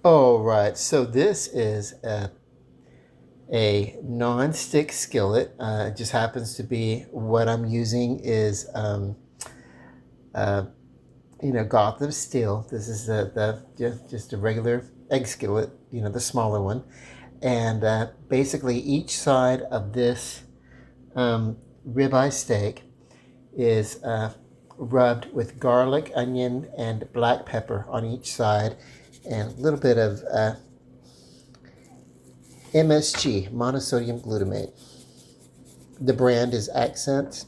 All right, so this is a non-stick skillet. It just happens to be what I'm using is uh, Gotham steel. This is just a regular egg skillet, the smaller one, and basically each side of this ribeye steak is rubbed with garlic, onion, and black pepper on each side, and a little bit of MSG, monosodium glutamate. The brand is Accent,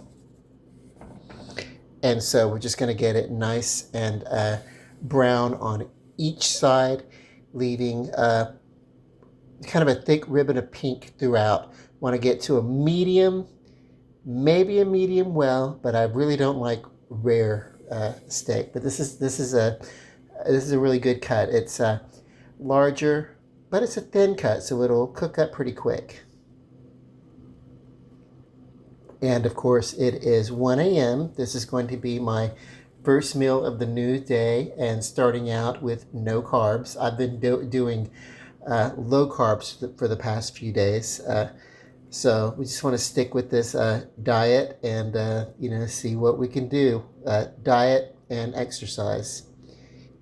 and so we're just going to get it nice and brown on each side, leaving kind of a thick ribbon of pink throughout. Want to get to a medium, maybe a medium well, but I really don't like rare steak. But this is a really good cut. It's larger, but it's a thin cut, so it'll cook up pretty quick. And of course, it is 1 a.m. This is going to be my first meal of the new day, and starting out with no carbs. I've been doing low carbs for the past few days. So we just want to stick with this diet and see what we can do. Diet and exercise,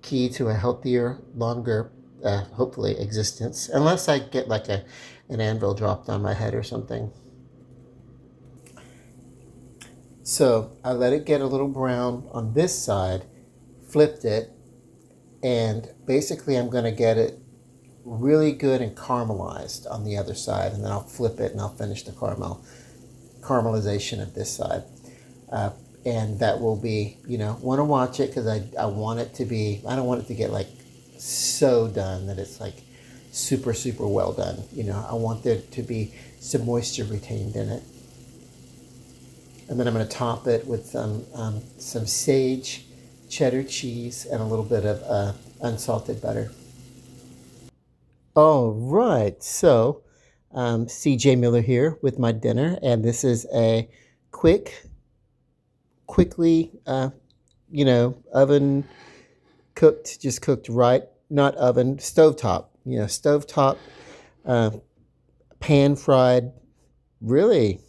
key to a healthier, longer, hopefully existence. Unless I get like an anvil dropped on my head or something. So I let it get a little brown on this side, flipped it, and basically I'm going to get it really good and caramelized on the other side, and then I'll flip it and I'll finish the caramelization of this side. And that will be, want to watch it because I want it to be, I don't want it to get like so done that it's like super, super well done. I want there to be some moisture retained in it. And then I'm going to top it with some sage, cheddar cheese, and a little bit of unsalted butter. All right, so CJ Miller here with my dinner, and this is a quickly, oven cooked, just cooked right, not oven, stovetop, stovetop, uh, pan fried, really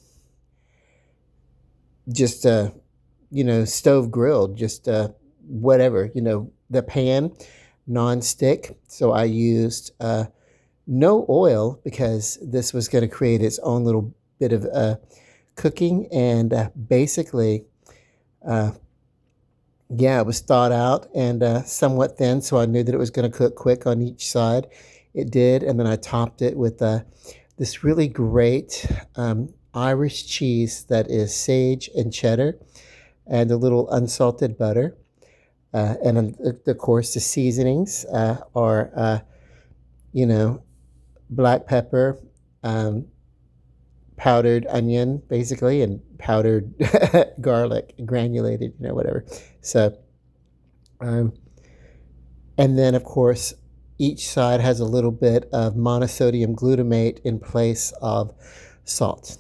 just stove grilled, just whatever, the pan non-stick. So I used no oil because this was going to create its own little bit of cooking, and basically yeah, it was thawed out and somewhat thin, so I knew that it was going to cook quick on each side. It did, and then I topped it with this really great Irish cheese that is sage and cheddar, and a little unsalted butter. And of course, the seasonings are, you know, black pepper, um, powdered onion, basically, and powdered garlic, granulated, whatever. So, um, and then of course, each side has a little bit of monosodium glutamate in place of salt.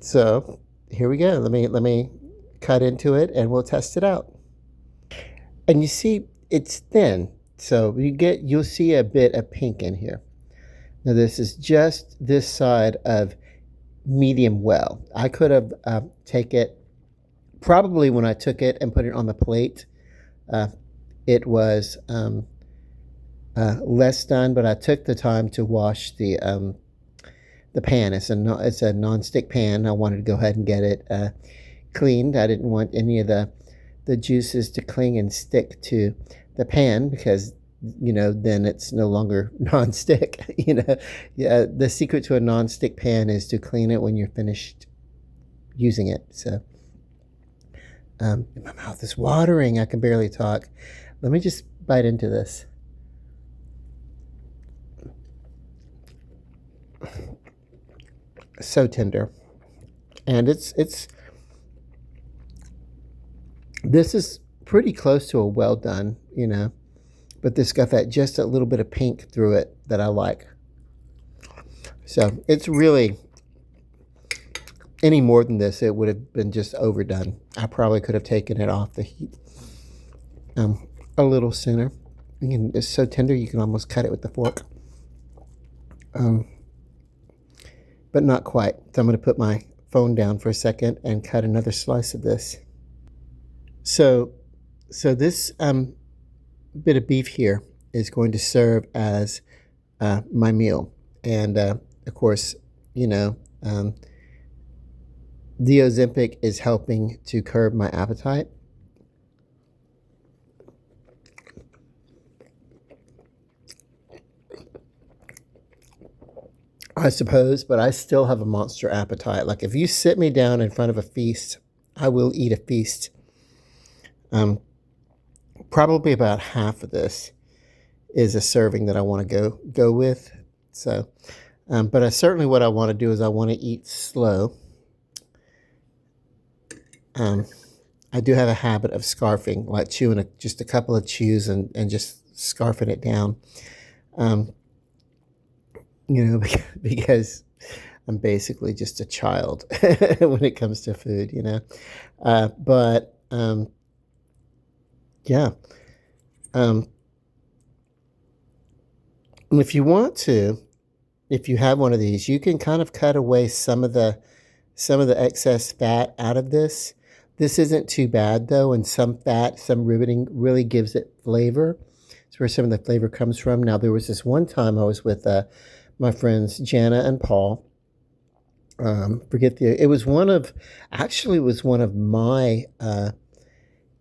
So here we go. Let me cut into it and we'll test it out. And you see, it's thin, so you'll see a bit of pink in here. Now this is just this side of medium well. I could have take it probably when I took it and put it on the plate. Uh, it was less done, but I took the time to wash the pan. It's a non-stick pan. I wanted to go ahead and get it cleaned. I didn't want any of the juices to cling and stick to the pan because then it's no longer non-stick. Yeah, the secret to a non-stick pan is to clean it when you're finished using it. So my mouth is watering. I can barely talk. Let me just bite into this. So tender, and this is pretty close to a well done, but this got that just a little bit of pink through it that I like. So it's really, any more than this, it would have been just overdone. I probably could have taken it off the heat a little sooner. It's so tender you can almost cut it with the fork. But not quite. So I'm going to put my phone down for a second and cut another slice of this. So this bit of beef here is going to serve as my meal. And of course, you know, the Ozempic is helping to curb my appetite. I suppose, but I still have a monster appetite. Like if you sit me down in front of a feast, I will eat a feast. Probably about half of this is a serving that I want to go with. So, but certainly what I want to do is I want to eat slow. I do have a habit of scarfing, like chewing just a couple of chews and just scarfing it down. You know, because I'm basically just a child when it comes to food, you know. But yeah. If you want to, if you have one of these, you can kind of cut away some of the excess fat out of this. This isn't too bad though, and some fat, some riveting really gives it flavor. It's where some of the flavor comes from. Now there was this one time I was with my friends Jana and Paul. It was one of my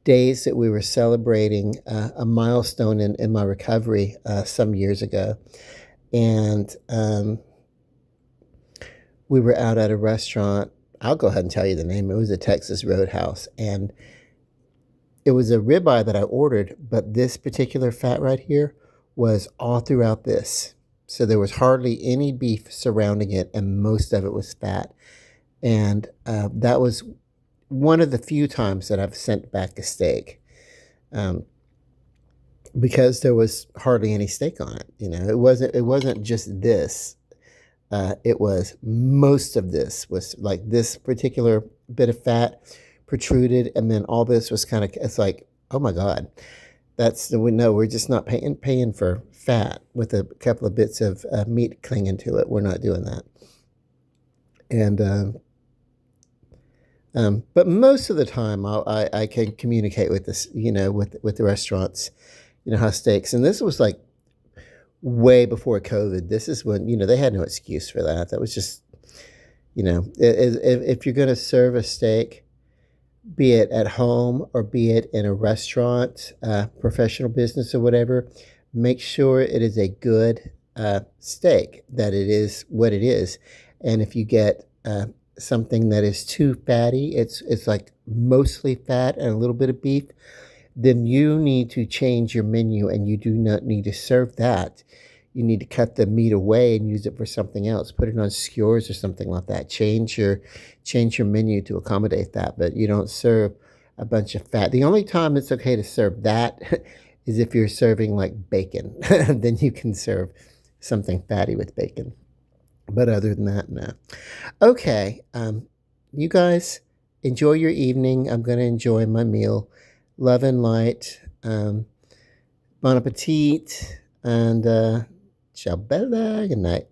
days that we were celebrating a milestone in my recovery some years ago. And we were out at a restaurant. I'll go ahead and tell you the name. It was a Texas Roadhouse. And it was a ribeye that I ordered, but this particular fat right here was all throughout this. So there was hardly any beef surrounding it, and most of it was fat. And that was one of the few times that I've sent back a steak, because there was hardly any steak on it. You know, it wasn't just this. It was most of this was like this particular bit of fat protruded, and then all this was kind of, it's like, oh my God, we're just not paying for fat with a couple of bits of meat clinging to it. We're not doing that. And but most of the time I can communicate with this, you know, with the restaurants, you know, how steaks, and this was like way before COVID. This is when, you know, they had no excuse for that. That was just, you know, if you're going to serve a steak, be it at home or be it in a restaurant, professional business or whatever, make sure it is a good steak, that it is what it is. And if you get something that is too fatty, it's like mostly fat and a little bit of beef, then you need to change your menu, and you do not need to serve that. You need to cut the meat away and use it for something else. Put it on skewers or something like that. Change your menu to accommodate that, but you don't serve a bunch of fat. The only time it's okay to serve that is if you're serving like bacon. Then you can serve something fatty with bacon. But other than that, no. Okay, you guys enjoy your evening. I'm going to enjoy my meal. Love and light. Bon appetit. And ciao bella. Good night.